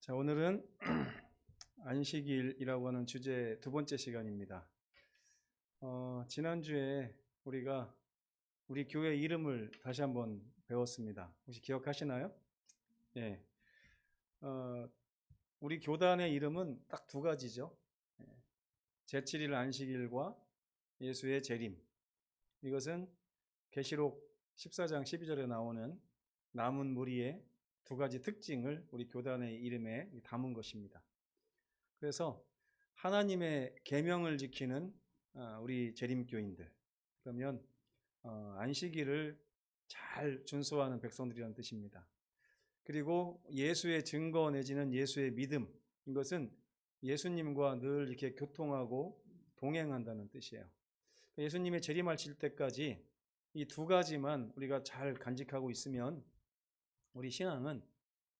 자, 오늘은 안식일이라고 하는 주제 두 번째 시간입니다. 지난주에 우리가 우리 교회 이름을 다시 한번 배웠습니다. 혹시 기억하시나요? 예. 우리 교단의 이름은 딱 두 가지죠. 제7일 안식일과 예수의 재림. 이것은 계시록 14장 12절에 나오는 남은 무리의 두 가지 특징을 우리 교단의 이름에 담은 것입니다. 그래서 하나님의 계명을 지키는 우리 재림교인들, 그러면 안식일을 잘 준수하는 백성들이라는 뜻입니다. 그리고 예수의 증거 내지는 예수의 믿음, 이것은 예수님과 늘 이렇게 교통하고 동행한다는 뜻이에요. 예수님의 재림하실 때까지 이 두 가지만 우리가 잘 간직하고 있으면 우리 신앙은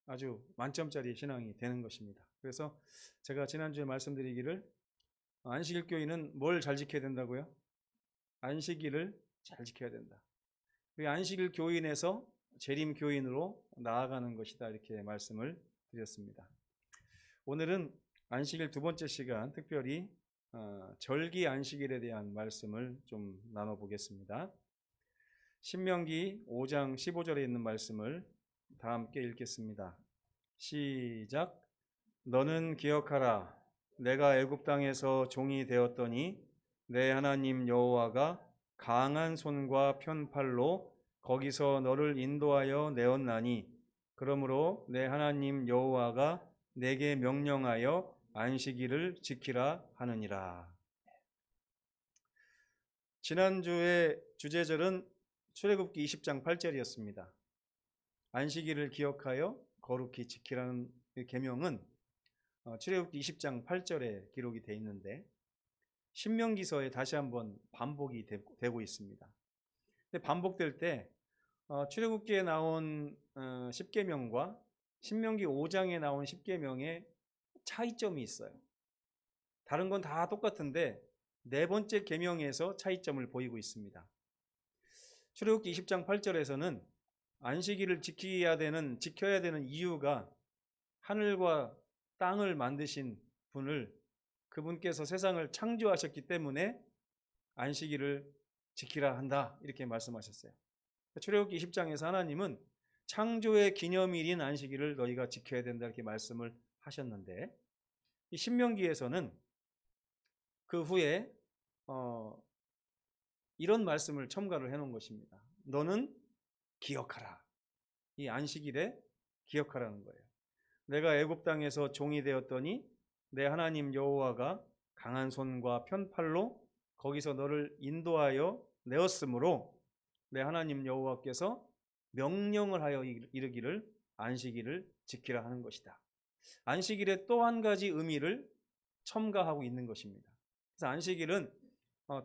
아주 만점짜리 신앙이 되는 것입니다. 그래서 제가 지난주에 말씀드리기를 안식일 교인은 뭘 잘 지켜야 된다고요? 안식일을 잘 지켜야 된다. 우리 안식일 교인에서 재림 교인으로 나아가는 것이다, 이렇게 말씀을 드렸습니다. 오늘은 안식일 두 번째 시간, 특별히 절기 안식일에 대한 말씀을 좀 나눠보겠습니다. 신명기 5장 15절에 있는 말씀을 다 함께 읽겠습니다. 시작. 너는 기억하라. 내가 애굽 땅에서 종이 되었더니 내 하나님 여호와가 강한 손과 편팔로 거기서 너를 인도하여 내었나니 그러므로 내 하나님 여호와가 내게 명령하여 안식일을 지키라 하느니라. 지난주의 주제절은 출애굽기 20장 8절이었습니다. 안식일을 기억하여 거룩히 지키라는 계명은 출애굽기 20장 8절에 기록이 되어 있는데 신명기서에 다시 한번 반복이 되고 있습니다. 근데 반복될 때 출애굽기에 나온 10계명과 신명기 5장에 나온 10계명에 차이점이 있어요. 다른 건 다 똑같은데 네 번째 계명에서 차이점을 보이고 있습니다. 출애굽기 20장 8절에서는 안식일을 지켜야 되는 이유가 하늘과 땅을 만드신 분을, 그분께서 세상을 창조하셨기 때문에 안식일을 지키라 한다, 이렇게 말씀하셨어요. 출애굽기 20장에서 하나님은 창조의 기념일인 안식일을 너희가 지켜야 된다, 이렇게 말씀을 하셨는데 이 신명기에서는 그 후에 이런 말씀을 첨가를 해놓은 것입니다. 너는 기억하라. 이 안식일에 기억하라는 거예요. 내가 애굽 땅에서 종이 되었더니 내 하나님 여호와가 강한 손과 편팔로 거기서 너를 인도하여 내었으므로 내 하나님 여호와께서 명령을 하여 이르기를 안식일을 지키라 하는 것이다. 안식일에 또 한 가지 의미를 첨가하고 있는 것입니다. 그래서 안식일은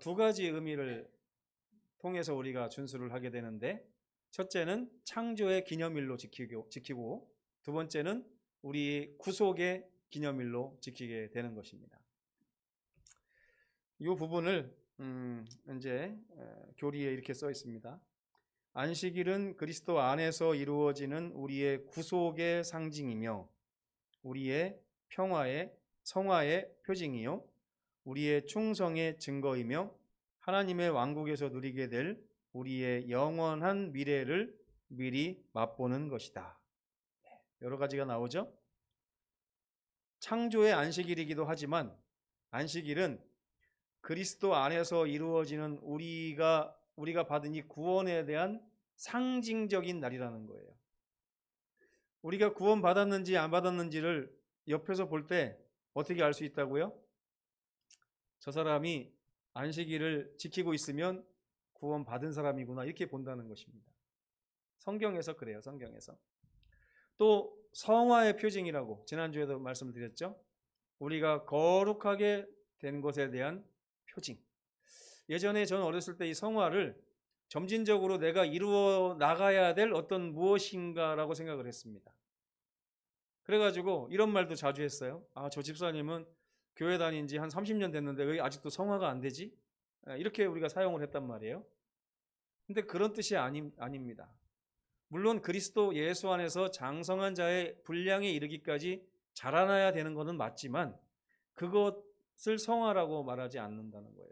두 가지 의미를 통해서 우리가 준수를 하게 되는데, 첫째는 창조의 기념일로 지키고 두 번째는 우리 구속의 기념일로 지키게 되는 것입니다. 이 부분을 이제 교리에 이렇게 써 있습니다. 안식일은 그리스도 안에서 이루어지는 우리의 구속의 상징이며 우리의 평화의 성화의 표징이요 우리의 충성의 증거이며 하나님의 왕국에서 누리게 될 우리의 영원한 미래를 미리 맛보는 것이다. 여러 가지가 나오죠. 창조의 안식일이기도 하지만 안식일은 그리스도 안에서 이루어지는 우리가 받은 이 구원에 대한 상징적인 날이라는 거예요. 우리가 구원 받았는지 안 받았는지를 옆에서 볼 때 어떻게 알 수 있다고요? 저 사람이 안식일을 지키고 있으면 구원 받은 사람이구나, 이렇게 본다는 것입니다. 성경에서 그래요. 성경에서. 또 성화의 표징이라고 지난주에도 말씀드렸죠. 우리가 거룩하게 된 것에 대한 표징. 예전에 저는 어렸을 때 이 성화를 점진적으로 내가 이루어 나가야 될 어떤 무엇인가라고 생각을 했습니다. 그래가지고 이런 말도 자주 했어요. 저 집사님은 교회 다닌 지 한 30년 됐는데 왜 아직도 성화가 안 되지? 이렇게 우리가 사용을 했단 말이에요. 근데 그런 뜻이 아닙니다. 물론 그리스도 예수 안에서 장성한 자의 분량에 이르기까지 자라나야 되는 것은 맞지만 그것을 성화라고 말하지 않는다는 거예요.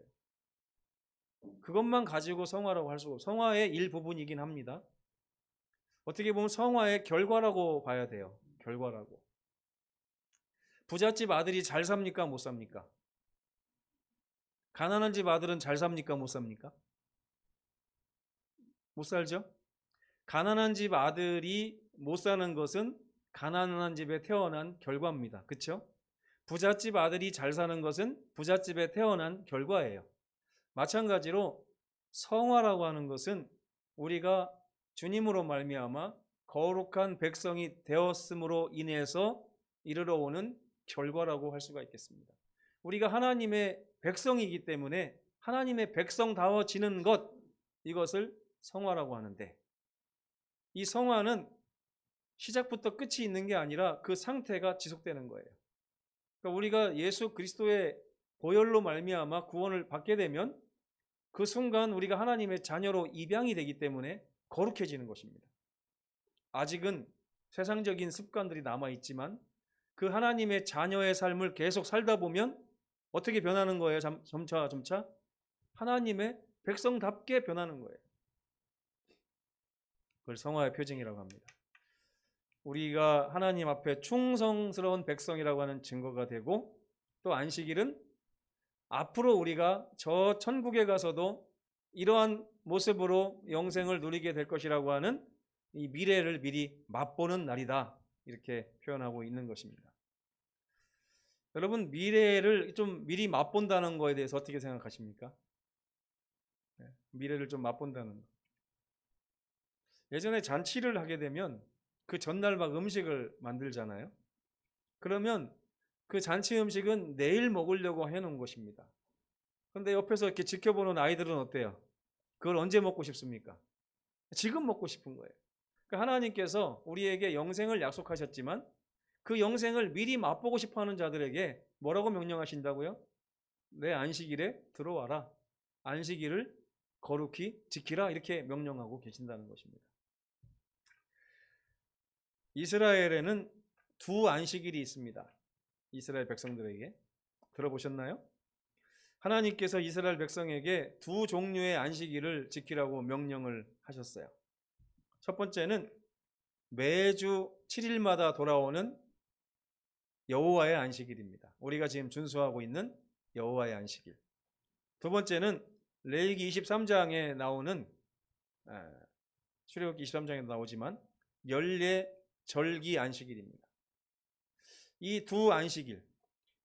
그것만 가지고 성화라고 할 수 없고 성화의 일부분이긴 합니다. 어떻게 보면 성화의 결과라고 봐야 돼요. 결과라고. 부잣집 아들이 잘 삽니까? 못 삽니까? 가난한 집 아들은 잘 삽니까? 못 삽니까? 못 살죠? 가난한 집 아들이 못 사는 것은 가난한 집에 태어난 결과입니다. 그렇죠? 부잣집 아들이 잘 사는 것은 부잣집에 태어난 결과예요. 마찬가지로 성화라고 하는 것은 우리가 주님으로 말미암아 거룩한 백성이 되었음으로 인해서 이르러 오는 결과라고 할 수가 있겠습니다. 우리가 하나님의 백성이기 때문에 하나님의 백성다워지는 것, 이것을 성화라고 하는데, 이 성화는 시작부터 끝이 있는 게 아니라 그 상태가 지속되는 거예요. 그러니까 우리가 예수 그리스도의 보혈로 말미암아 구원을 받게 되면 그 순간 우리가 하나님의 자녀로 입양이 되기 때문에 거룩해지는 것입니다. 아직은 세상적인 습관들이 남아있지만 그 하나님의 자녀의 삶을 계속 살다 보면 어떻게 변하는 거예요? 점차 하나님의 백성답게 변하는 거예요. 그걸 성화의 표징이라고 합니다. 우리가 하나님 앞에 충성스러운 백성이라고 하는 증거가 되고, 또 안식일은 앞으로 우리가 저 천국에 가서도 이러한 모습으로 영생을 누리게 될 것이라고 하는 이 미래를 미리 맛보는 날이다, 이렇게 표현하고 있는 것입니다. 여러분, 미래를 좀 미리 맛본다는 거에 대해서 어떻게 생각하십니까? 미래를 좀 맛본다는 거. 예전에 잔치를 하게 되면 그 전날 막 음식을 만들잖아요. 그러면 그 잔치 음식은 내일 먹으려고 해놓은 것입니다. 그런데 옆에서 이렇게 지켜보는 아이들은 어때요? 그걸 언제 먹고 싶습니까? 지금 먹고 싶은 거예요. 그러니까 하나님께서 우리에게 영생을 약속하셨지만 그 영생을 미리 맛보고 싶어하는 자들에게 뭐라고 명령하신다고요? 내 안식일에 들어와라. 안식일을 거룩히 지키라, 이렇게 명령하고 계신다는 것입니다. 이스라엘에는 두 안식일이 있습니다. 이스라엘 백성들에게. 들어보셨나요? 하나님께서 이스라엘 백성에게 두 종류의 안식일을 지키라고 명령을 하셨어요. 첫 번째는 매주 7일마다 돌아오는 여호와의 안식일입니다. 우리가 지금 준수하고 있는 여호와의 안식일. 두 번째는 레위기 23장에 나오는, 출애굽기 23장에 나오지만 연례 절기 안식일입니다. 이 두 안식일,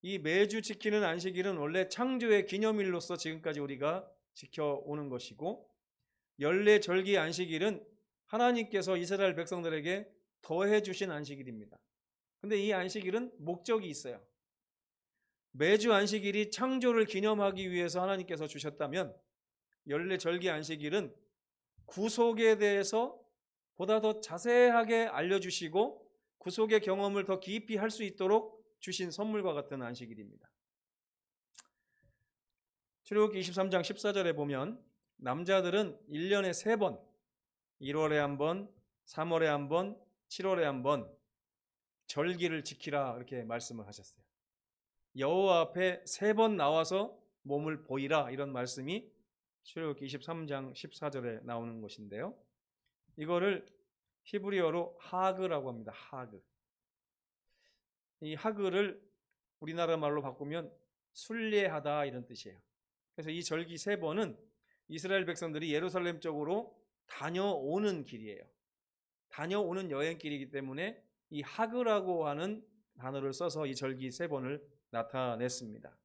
이 매주 지키는 안식일은 원래 창조의 기념일로서 지금까지 우리가 지켜오는 것이고, 연례 절기 안식일은 하나님께서 이스라엘 백성들에게 더해 주신 안식일입니다. 근데 이 안식일은 목적이 있어요. 매주 안식일이 창조를 기념하기 위해서 하나님께서 주셨다면, 연례 절기 안식일은 구속에 대해서 보다 더 자세하게 알려주시고 구속의 경험을 더 깊이 할 수 있도록 주신 선물과 같은 안식일입니다. 출애굽기 23장 14절에 보면 남자들은 1년에 3번, 1월에 한 번, 3월에 한 번, 7월에 한 번 절기를 지키라, 이렇게 말씀을 하셨어요. 여호와 앞에 3번 나와서 몸을 보이라, 이런 말씀이 출애굽기 23장 14절에 나오는 것인데요. 이거를 히브리어로 하그라고 합니다. 하그. 이 하그를 우리나라 말로 바꾸면 순례하다, 이런 뜻이에요. 그래서 이 절기 3번은 이스라엘 백성들이 예루살렘 쪽으로 다녀오는 길이에요. 다녀오는 여행길이기 때문에 이 하그라고 하는 단어를 써서 이 절기 3번을 나타냈습니다.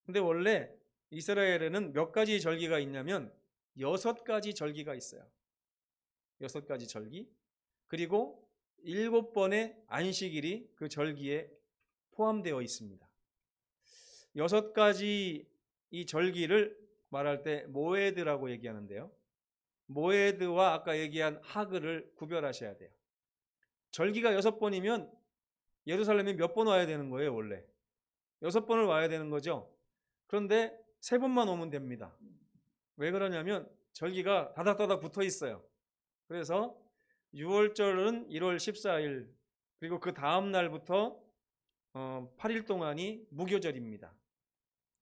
근데 원래 이스라엘에는 몇 가지 절기가 있냐면 6가지 절기가 있어요. 6가지 절기. 그리고 7번의 안식일이 그 절기에 포함되어 있습니다. 6가지 이 절기를 말할 때 모에드라고 얘기하는데요. 모에드와 아까 얘기한 하그를 구별하셔야 돼요. 절기가 6번이면 예루살렘에 몇 번 와야 되는 거예요, 원래? 6번을 와야 되는 거죠. 그런데 3번만 오면 됩니다. 왜 그러냐면 절기가 다닥다닥 붙어 있어요. 그래서 6월절은 1월 14일, 그리고 그 다음 날부터 8일 동안이 무교절입니다.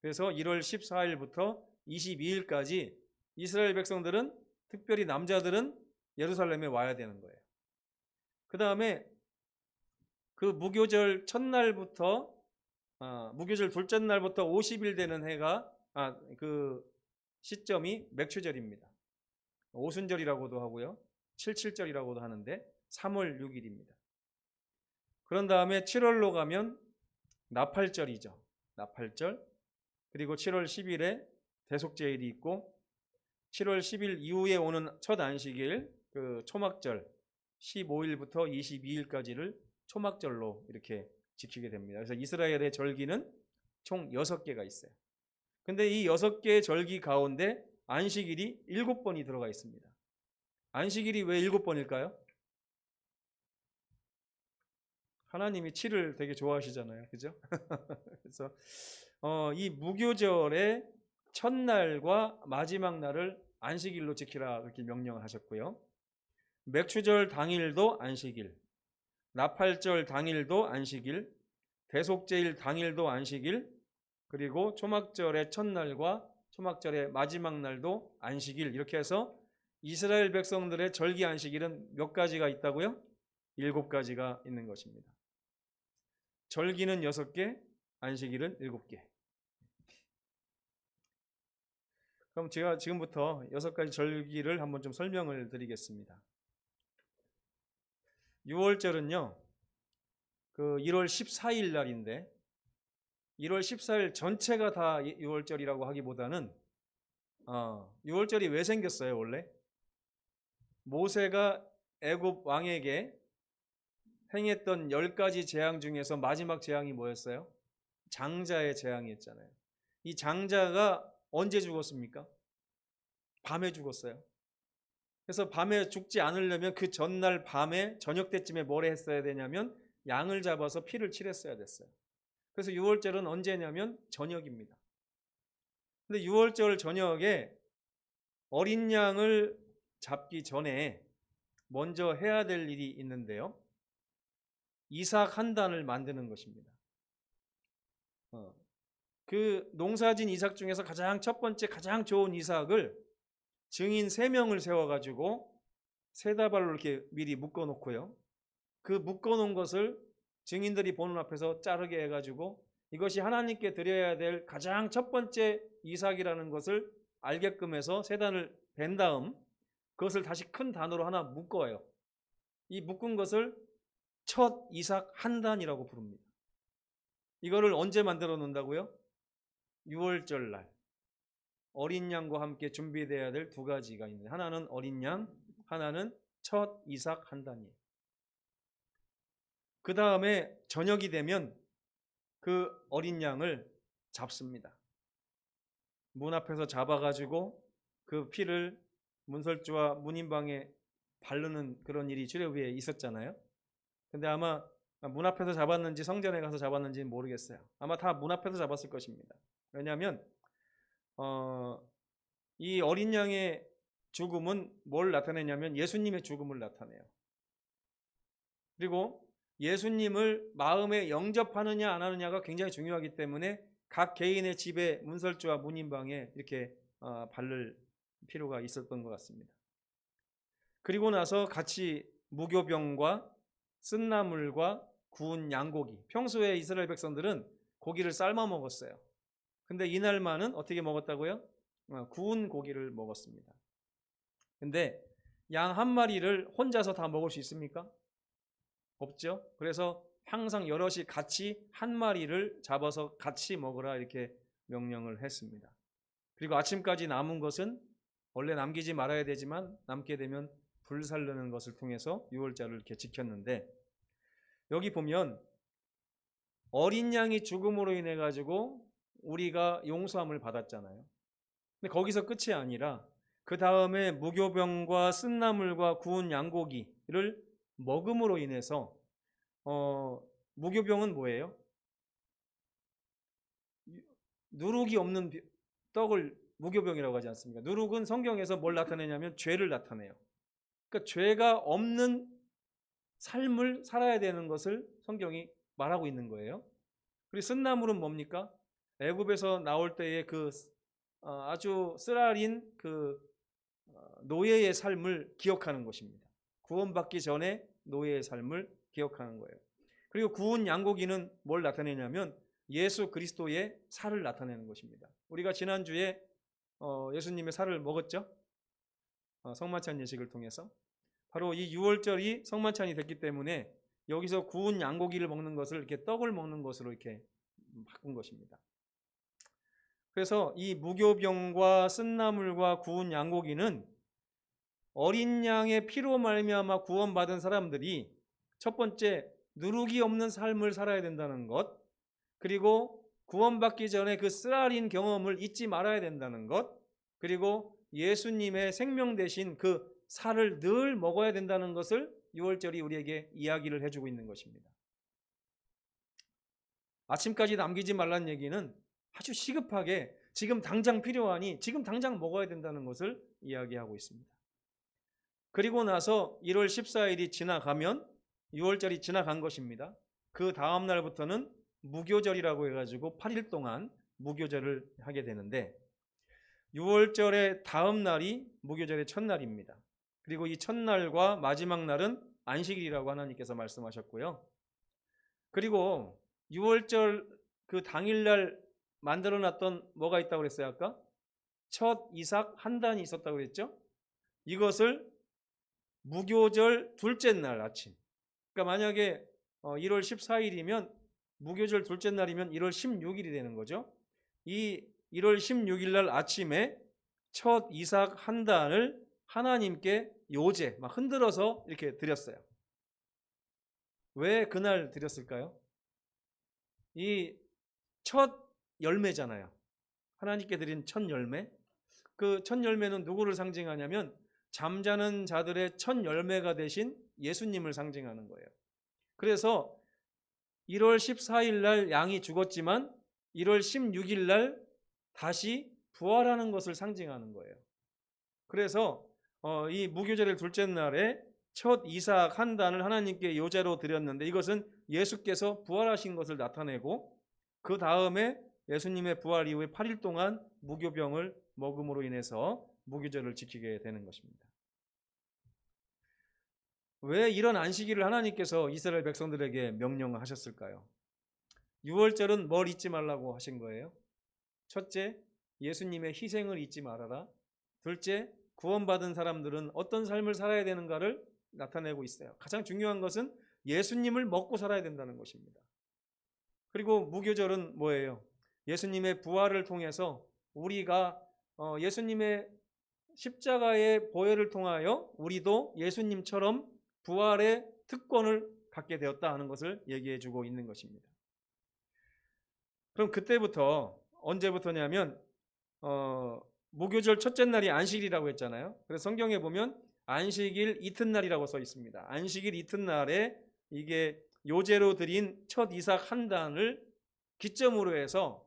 그래서 1월 14일부터 22일까지 이스라엘 백성들은, 특별히 남자들은 예루살렘에 와야 되는 거예요. 그 다음에 그 무교절 첫날부터 무교절 둘째 날부터 50일 되는 해가 그 시점이 맥추절입니다. 오순절이라고도 하고요, 칠칠절이라고도 하는데 3월 6일입니다. 그런 다음에 7월로 가면 나팔절이죠. 나팔절. 그리고 7월 10일에 대속제일이 있고, 7월 10일 이후에 오는 첫 안식일, 그 초막절 15일부터 22일까지를 초막절로 이렇게 지키게 됩니다. 그래서 이스라엘의 절기는 총 6개가 있어요. 근데 이 6개의 절기 가운데 안식일이 7번이 들어가 있습니다. 안식일이 왜 7번일까요? 하나님이 7을 되게 좋아하시잖아요. 그죠? 그래서 이 무교절의 첫날과 마지막 날을 안식일로 지키라 그렇게 명령을 하셨고요. 맥추절 당일도 안식일, 나팔절 당일도 안식일, 대속제일 당일도 안식일, 그리고 초막절의 첫날과 초막절의 마지막 날도 안식일, 이렇게 해서 이스라엘 백성들의 절기 안식일은 몇 가지가 있다고요? 7가지가 있는 것입니다. 절기는 6개, 안식일은 7개. 그럼 제가 지금부터 6가지 절기를 한번 좀 설명을 드리겠습니다. 6월절은요, 그 1월 14일 날인데, 1월 14일 전체가 다 6월절이라고 하기보다는 6월절이 왜 생겼어요? 원래 모세가 애굽 왕에게 행했던 10가지 재앙 중에서 마지막 재앙이 뭐였어요? 장자의 재앙이었잖아요. 이 장자가 언제 죽었습니까? 밤에 죽었어요. 그래서 밤에 죽지 않으려면 그 전날 밤에 저녁 때쯤에 뭘 했어야 되냐면 양을 잡아서 피를 칠했어야 됐어요. 그래서 6월절은 언제냐면 저녁입니다. 근데 6월절 저녁에 어린 양을 잡기 전에 먼저 해야 될 일이 있는데요, 이삭 한 단을 만드는 것입니다. 그 농사진 이삭 중에서 가장 첫 번째 가장 좋은 이삭을 증인 3명을 세워가지고 3다발로 이렇게 미리 묶어놓고요, 그 묶어놓은 것을 증인들이 보는 앞에서 자르게 해가지고 이것이 하나님께 드려야 될 가장 첫 번째 이삭이라는 것을 알게끔 해서 3단을 벤 다음 그것을 다시 큰 단으로 하나 묶어요. 이 묶은 것을 첫 이삭 한 단이라고 부릅니다. 이거를 언제 만들어 놓는다고요? 6월절 날 어린 양과 함께 준비되어야 될 2가지가 있는데, 하나는 어린 양, 하나는 첫 이삭 한 단이에요. 그 다음에 저녁이 되면 그 어린 양을 잡습니다. 문 앞에서 잡아가지고 그 피를 문설주와 문인방에 바르는 그런 일이 출애굽에 있었잖아요. 근데 아마 문 앞에서 잡았는지 성전에 가서 잡았는지는 모르겠어요. 아마 다 문 앞에서 잡았을 것입니다. 왜냐하면 이 어린 양의 죽음은 뭘 나타내냐면 예수님의 죽음을 나타내요. 그리고 예수님을 마음에 영접하느냐 안 하느냐가 굉장히 중요하기 때문에 각 개인의 집에 문설주와 문인방에 이렇게 바를 필요가 있었던 것 같습니다. 그리고 나서 같이 무교병과 쓴나물과 구운 양고기, 평소에 이스라엘 백성들은 고기를 삶아 먹었어요. 근데 이날만은 어떻게 먹었다고요? 구운 고기를 먹었습니다. 근데 양 한 마리를 혼자서 다 먹을 수 있습니까? 없죠. 그래서 항상 여럿이 같이 한 마리를 잡아서 같이 먹으라 이렇게 명령을 했습니다. 그리고 아침까지 남은 것은 원래 남기지 말아야 되지만 남게 되면 불살르는 것을 통해서 6월절을 이렇게 지켰는데, 여기 보면 어린 양이 죽음으로 인해 가지고 우리가 용서함을 받았잖아요. 근데 거기서 끝이 아니라 그 다음에 무교병과 쓴나물과 구운 양고기를 먹음으로 인해서 무교병은 뭐예요? 누룩이 없는 떡을 무교병이라고 하지 않습니까? 누룩은 성경에서 뭘 나타내냐면 죄를 나타내요. 그러니까 죄가 없는 삶을 살아야 되는 것을 성경이 말하고 있는 거예요. 그리고 쓴나물은 뭡니까? 애굽에서 나올 때의 그 아주 쓰라린 그 노예의 삶을 기억하는 것입니다. 구원받기 전에 노예의 삶을 기억하는 거예요. 그리고 구운 양고기는 뭘 나타내냐면 예수 그리스도의 살을 나타내는 것입니다. 우리가 지난주에 예수님의 살을 먹었죠? 성만찬 예식을 통해서. 바로 이 유월절이 성만찬이 됐기 때문에 여기서 구운 양고기를 먹는 것을 이렇게 떡을 먹는 것으로 이렇게 바꾼 것입니다. 그래서 이 무교병과 쓴나물과 구운 양고기는 어린 양의 피로 말미암아 구원받은 사람들이 첫 번째 누룩이 없는 삶을 살아야 된다는 것, 그리고 구원받기 전에 그 쓰라린 경험을 잊지 말아야 된다는 것, 그리고 예수님의 생명 대신 그 살을 늘 먹어야 된다는 것을 유월절이 우리에게 이야기를 해주고 있는 것입니다. 아침까지 남기지 말라는 얘기는 아주 시급하게 지금 당장 필요하니 지금 당장 먹어야 된다는 것을 이야기하고 있습니다. 그리고 나서 1월 14일이 지나가면 6월절이 지나간 것입니다. 그 다음 날부터는 무교절이라고 해가지고 8일 동안 무교절을 하게 되는데 6월절의 다음 날이 무교절의 첫날입니다. 그리고 이 첫날과 마지막 날은 안식일이라고 하나님께서 말씀하셨고요. 그리고 6월절 그 당일날 만들어놨던 뭐가 있다고 그랬어요 아까? 첫 이삭 한 단이 있었다고 그랬죠? 이것을 무교절 둘째 날 아침, 그러니까 만약에 1월 14일이면 무교절 둘째 날이면 1월 16일이 되는 거죠. 이 1월 16일 날 아침에 첫 이삭 한 단을 하나님께 요제 막 흔들어서 이렇게 드렸어요. 왜 그날 드렸을까요? 이 첫 열매잖아요. 하나님께 드린 첫 열매. 그 첫 열매는 누구를 상징하냐면 잠자는 자들의 첫 열매가 되신 예수님을 상징하는 거예요. 그래서 1월 14일 날 양이 죽었지만 1월 16일 날 다시 부활하는 것을 상징하는 거예요. 그래서 이 무교절의 둘째 날에 첫 이삭 한 단을 하나님께 요제로 드렸는데 이것은 예수께서 부활하신 것을 나타내고 그 다음에 예수님의 부활 이후에 8일 동안 무교병을 먹음으로 인해서 무교절을 지키게 되는 것입니다. 왜 이런 안식일을 하나님께서 이스라엘 백성들에게 명령하셨을까요? 6월절은 뭘 잊지 말라고 하신 거예요? 첫째, 예수님의 희생을 잊지 말아라. 둘째, 구원받은 사람들은 어떤 삶을 살아야 되는가를 나타내고 있어요. 가장 중요한 것은 예수님을 먹고 살아야 된다는 것입니다. 그리고 무교절은 뭐예요? 예수님의 부활을 통해서 우리가 예수님의 십자가의 보혈을 통하여 우리도 예수님처럼 부활의 특권을 갖게 되었다 하는 것을 얘기해 주고 있는 것입니다. 그럼 그때부터 언제부터냐면 무교절 첫째 날이 안식일이라고 했잖아요. 그래서 성경에 보면 안식일 이튿날이라고 써 있습니다. 안식일 이튿날에 이게 요제로 드린 첫 이삭 한 단을 기점으로 해서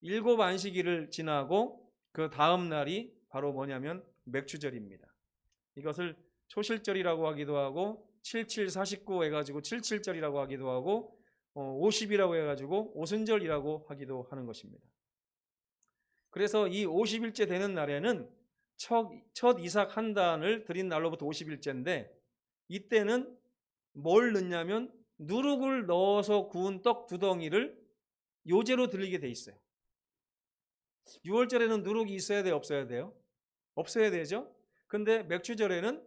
7 안식일을 지나고 그 다음 날이 바로 뭐냐면 맥추절입니다. 이것을 초실절이라고 하기도 하고 7749 해가지고 77절이라고 하기도 하고 50이라고 해가지고 오순절이라고 하기도 하는 것입니다. 그래서 이 50일째 되는 날에는 첫 이삭 한 단을 드린 날로부터 50일째인데 이때는 뭘 넣냐면 누룩을 넣어서 구운 떡 2덩이를 요제로 드리게 돼 있어요. 6월절에는 누룩이 있어야 돼요? 없어야 돼요? 없어야 되죠? 근데 맥추절에는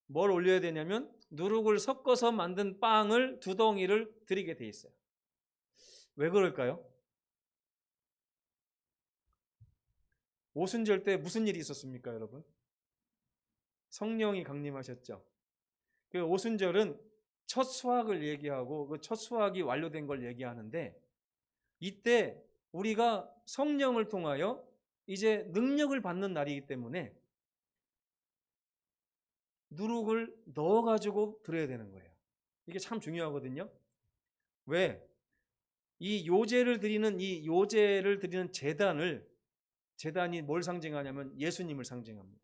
뭘 올려야 되냐면 누룩을 섞어서 만든 빵을 2덩이를 드리게 돼 있어요. 왜 그럴까요? 오순절 때 무슨 일이 있었습니까, 여러분? 성령이 강림하셨죠. 그 오순절은 첫 수확을 얘기하고 그 첫 수확이 완료된 걸 얘기하는데 이때 우리가 성령을 통하여 이제 능력을 받는 날이기 때문에 누룩을 넣어가지고 드려야 되는 거예요. 이게 참 중요하거든요. 왜? 이 요제를 드리는 재단이 뭘 상징하냐면 예수님을 상징합니다.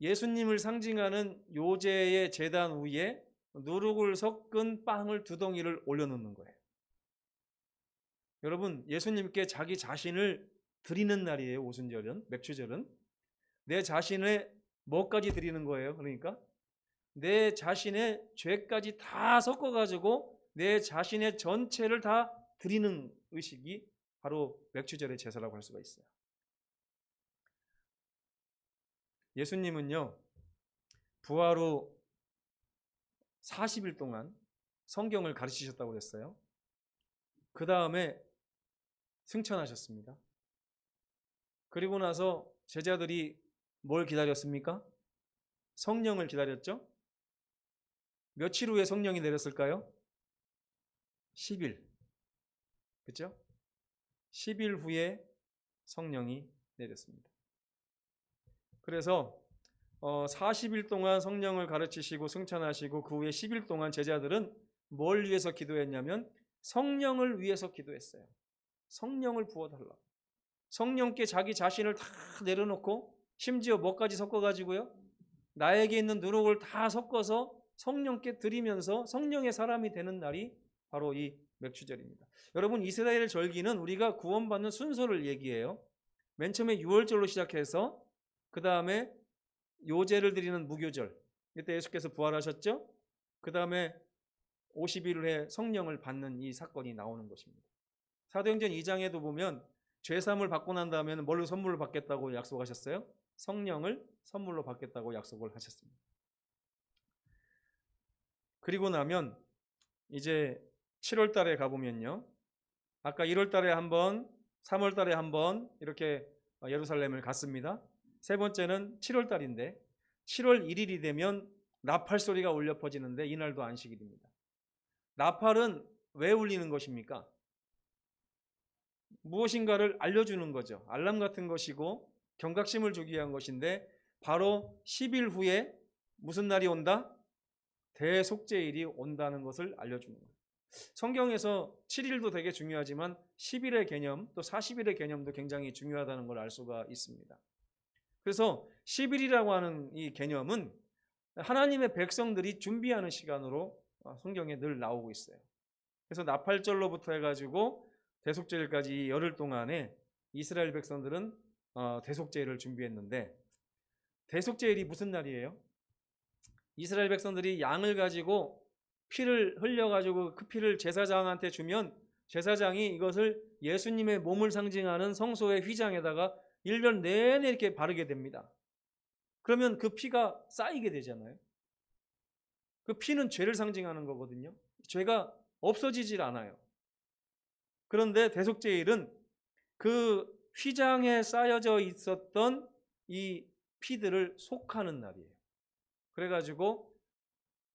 예수님을 상징하는 요제의 제단 위에 누룩을 섞은 빵을 2덩이를 올려놓는 거예요. 여러분, 예수님께 자기 자신을 드리는 날이에요. 오순절은, 맥주절은. 내 자신의 뭐까지 드리는 거예요? 그러니까 내 자신의 죄까지 다 섞어가지고 내 자신의 전체를 다 드리는 의식이 바로 맥주절의 제사라고 할 수가 있어요. 예수님은요, 부활 후 40일 동안 성경을 가르치셨다고 그랬어요. 그 다음에 승천하셨습니다. 그리고 나서 제자들이 뭘 기다렸습니까? 성령을 기다렸죠? 며칠 후에 성령이 내렸을까요? 10일. 그렇죠? 10일 후에 성령이 내렸습니다. 그래서 40일 동안 성령을 가르치시고 승천하시고 그 후에 10일 동안 제자들은 뭘 위해서 기도했냐면 성령을 위해서 기도했어요. 성령을 부어달라. 성령께 자기 자신을 다 내려놓고 심지어 뭐까지 섞어가지고요. 나에게 있는 누룩을 다 섞어서 성령께 드리면서 성령의 사람이 되는 날이 바로 이 맥주절입니다. 여러분, 이스라엘 절기는 우리가 구원받는 순서를 얘기해요. 맨 처음에 6월절로 시작해서 그 다음에 요제를 드리는 무교절, 이때 예수께서 부활하셨죠. 그 다음에 50일 후에 성령을 받는 이 사건이 나오는 것입니다. 사도행전 2장에도 보면 죄사함을 받고 난 다음에는 뭘로 선물을 받겠다고 약속하셨어요? 성령을 선물로 받겠다고 약속을 하셨습니다. 그리고 나면 이제 7월 달에 가보면요, 아까 1월 달에 한 번, 3월 달에 한 번 이렇게 예루살렘을 갔습니다. 세 번째는 7월 달인데 7월 1일이 되면 나팔 소리가 울려 퍼지는데 이날도 안식일입니다. 나팔은 왜 울리는 것입니까? 무엇인가를 알려주는 거죠. 알람 같은 것이고 경각심을 주기 위한 것인데 바로 10일 후에 무슨 날이 온다? 대속죄일이 온다는 것을 알려주는 거예요. 성경에서 7일도 되게 중요하지만 10일의 개념 또 40일의 개념도 굉장히 중요하다는 걸 알 수가 있습니다. 그래서 10일이라고 하는 이 개념은 하나님의 백성들이 준비하는 시간으로 성경에 늘 나오고 있어요. 그래서 나팔절로부터 해가지고 대속죄일까지 열흘 동안에 이스라엘 백성들은 대속죄일을 준비했는데, 대속죄일이 무슨 날이에요? 이스라엘 백성들이 양을 가지고 피를 흘려가지고 그 피를 제사장한테 주면 제사장이 이것을 예수님의 몸을 상징하는 성소의 휘장에다가 1년 내내 이렇게 바르게 됩니다. 그러면 그 피가 쌓이게 되잖아요. 그 피는 죄를 상징하는 거거든요. 죄가 없어지질 않아요. 그런데 대속죄일은 그 휘장에 쌓여져 있었던 이 피들을 속하는 날이에요. 그래가지고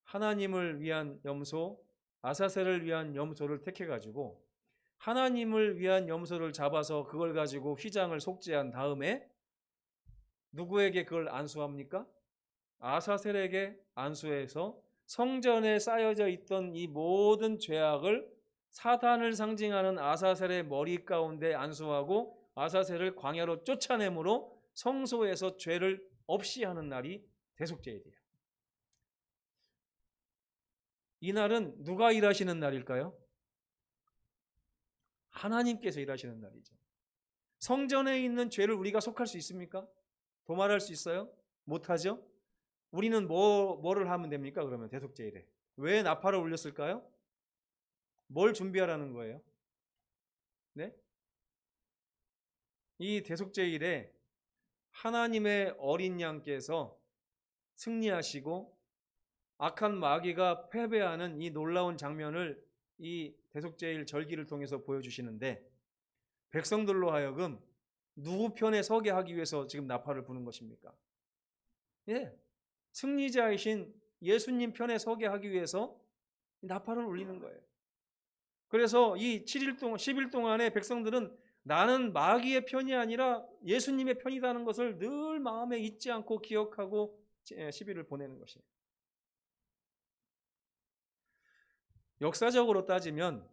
하나님을 위한 염소, 아사셀을 위한 염소를 택해가지고 하나님을 위한 염소를 잡아서 그걸 가지고 휘장을 속죄한 다음에 누구에게 그걸 안수합니까? 아사셀에게 안수해서 성전에 쌓여져 있던 이 모든 죄악을 사탄을 상징하는 아사셀의 머리 가운데 안수하고 아사셀을 광야로 쫓아내므로 성소에서 죄를 없이 하는 날이 대속죄일이에요. 이 날은 누가 일하시는 날일까요? 하나님께서 일하시는 날이죠. 성전에 있는 죄를 우리가 속할 수 있습니까? 도말할 수 있어요? 못하죠? 우리는 뭐를 하면 됩니까? 그러면 대속죄일에. 왜 나팔을 울렸을까요? 뭘 준비하라는 거예요? 네? 이 대속죄일에 하나님의 어린 양께서 승리하시고 악한 마귀가 패배하는 이 놀라운 장면을 이 대속죄일 절기를 통해서 보여주시는데, 백성들로 하여금 누구 편에 서게 하기 위해서 지금 나팔을 부는 것입니까? 예, 승리자이신 예수님 편에 서게 하기 위해서 나팔을 울리는 거예요. 그래서 이 7일 동안, 10일 동안에 백성들은 나는 마귀의 편이 아니라 예수님의 편이라는 것을 늘 마음에 잊지 않고 기억하고 10일을 보내는 것이에요. 역사적으로 따지면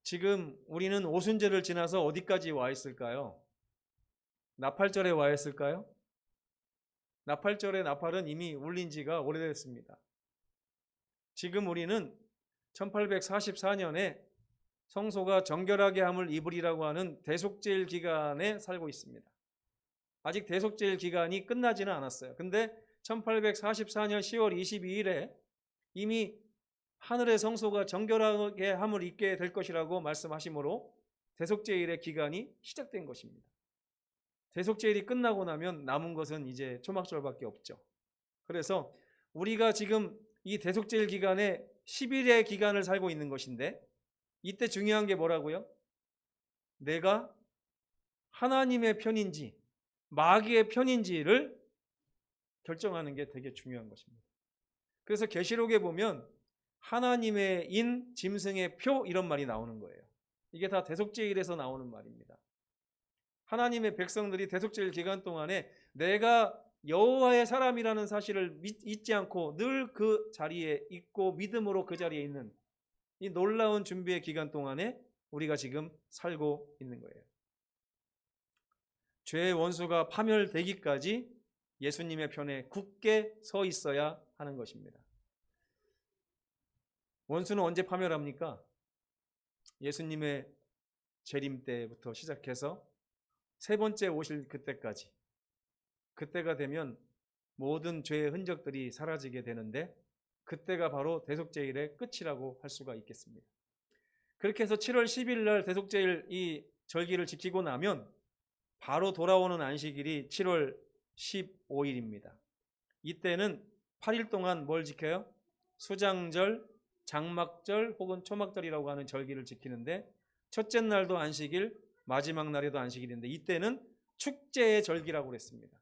지금 우리는 오순절을 지나서 어디까지 와 있을까요? 나팔절에 와 있을까요? 나팔절의 나팔은 이미 울린 지가 오래됐습니다. 지금 우리는 1844년에 성소가 정결하게 함을 입으리라고 하는 대속죄일 기간에 살고 있습니다. 아직 대속죄일 기간이 끝나지는 않았어요. 근데 1844년 10월 22일에 이미 하늘의 성소가 정결하게 함을 입게 될 것이라고 말씀하시므로 대속죄일의 기간이 시작된 것입니다. 대속죄일이 끝나고 나면 남은 것은 이제 초막절밖에 없죠. 그래서 우리가 지금 이 대속죄일 기간에 10일의 기간을 살고 있는 것인데, 이때 중요한 게 뭐라고요? 내가 하나님의 편인지 마귀의 편인지를 결정하는 게 되게 중요한 것입니다. 그래서 계시록에 보면 하나님의 인 짐승의 표 이런 말이 나오는 거예요. 이게 다 대속죄일에서 나오는 말입니다. 하나님의 백성들이 대속죄일 기간 동안에 내가 여호와의 사람이라는 사실을 잊지 않고 늘 그 자리에 있고 믿음으로 그 자리에 있는 이 놀라운 준비의 기간 동안에 우리가 지금 살고 있는 거예요. 죄의 원수가 파멸되기까지 예수님의 편에 굳게 서 있어야 하는 것입니다. 원수는 언제 파멸합니까? 예수님의 재림 때부터 시작해서 세 번째 오실 그때까지. 그때가 되면 모든 죄의 흔적들이 사라지게 되는데, 그때가 바로 대속죄일의 끝이라고 할 수가 있겠습니다. 그렇게 해서 7월 10일 날 대속죄일 이 절기를 지키고 나면 바로 돌아오는 안식일이 7월 15일입니다. 이때는 8일 동안 뭘 지켜요? 수장절, 장막절 혹은 초막절이라고 하는 절기를 지키는데, 첫째 날도 안식일, 마지막 날에도 안식일인데 이때는 축제의 절기라고 그랬습니다.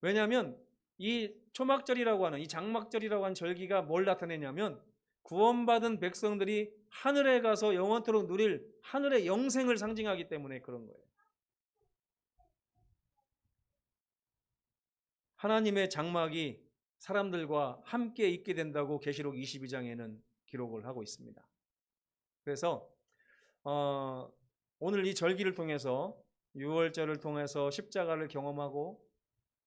왜냐하면 이 초막절이라고 하는, 이 장막절이라고 하는 절기가 뭘 나타내냐면 구원받은 백성들이 하늘에 가서 영원토록 누릴 하늘의 영생을 상징하기 때문에 그런 거예요. 하나님의 장막이 사람들과 함께 있게 된다고 계시록 22장에는 기록을 하고 있습니다. 그래서 오늘 이 절기를 통해서, 유월절을 통해서 십자가를 경험하고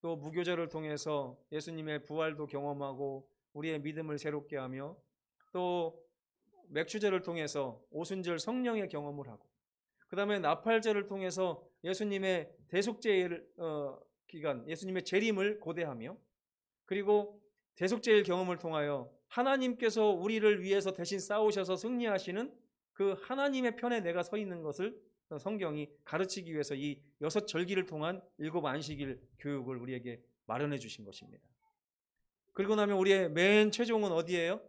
또 무교절을 통해서 예수님의 부활도 경험하고 우리의 믿음을 새롭게 하며, 또 맥주절을 통해서 오순절 성령의 경험을 하고, 그 다음에 나팔절을 통해서 예수님의 대속죄일 기간, 예수님의 재림을 고대하며, 그리고 대속죄일 경험을 통하여 하나님께서 우리를 위해서 대신 싸우셔서 승리하시는 그 하나님의 편에 내가 서 있는 것을 성경이 가르치기 위해서 이 6절기를 통한 7 안식일 교육을 우리에게 마련해 주신 것입니다. 그리고 나면 우리의 맨 최종은 어디예요?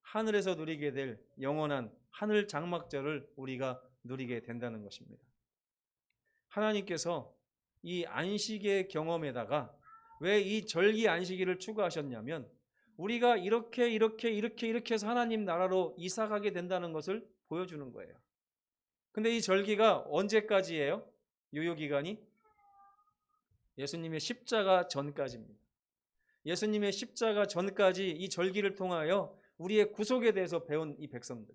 하늘에서 누리게 될 영원한 하늘 장막절을 우리가 누리게 된다는 것입니다. 하나님께서 이 안식의 경험에다가 왜 이 절기 안식일을 추가하셨냐면, 우리가 이렇게 해서 하나님 나라로 이사가게 된다는 것을 보여주는 거예요. 근데 이 절기가 언제까지예요? 유효기간이? 예수님의 십자가 전까지입니다. 예수님의 십자가 전까지 이 절기를 통하여 우리의 구속에 대해서 배운 이 백성들,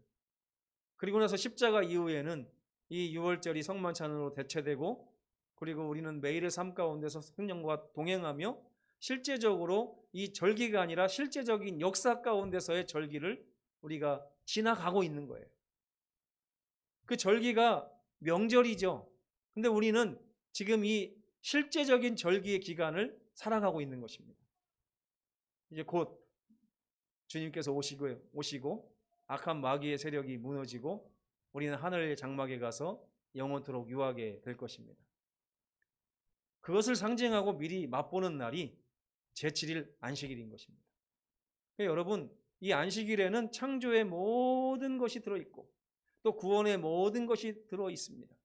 그리고 나서 십자가 이후에는 이 유월절이 성만찬으로 대체되고, 그리고 우리는 매일의 삶 가운데서 성령과 동행하며 실제적으로 이 절기가 아니라 실제적인 역사 가운데서의 절기를 우리가 지나가고 있는 거예요. 그 절기가 명절이죠. 근데 우리는 지금 이 실제적인 절기의 기간을 살아가고 있는 것입니다. 이제 곧 주님께서 오시고 악한 마귀의 세력이 무너지고 우리는 하늘의 장막에 가서 영원토록 유하게 될 것입니다. 그것을 상징하고 미리 맛보는 날이 제7일 안식일인 것입니다. 여러분, 이 안식일에는 창조의 모든 것이 들어있고 또 구원의 모든 것이 들어있습니다.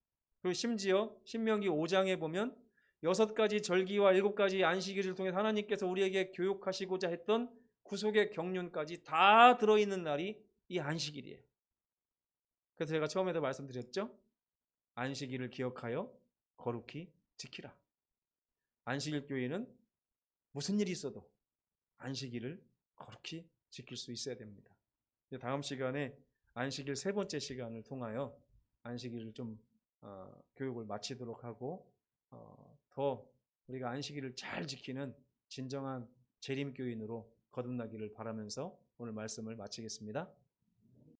그리고 심지어 신명기 5장에 보면 6가지 절기와 7가지 안식일을 통해 하나님께서 우리에게 교육하시고자 했던 구속의 경륜까지 다 들어있는 날이 이 안식일이에요. 그래서 제가 처음에도 말씀드렸죠. 안식일을 기억하여 거룩히 지키라. 안식일 교회는 무슨 일이 있어도 안식일을 거룩히 지킬 수 있어야 됩니다. 다음 시간에 안식일 3번째 시간을 통하여 안식일을 좀 교육을 마치도록 하고 더 우리가 안식일을 잘 지키는 진정한 재림교인으로 거듭나기를 바라면서 오늘 말씀을 마치겠습니다.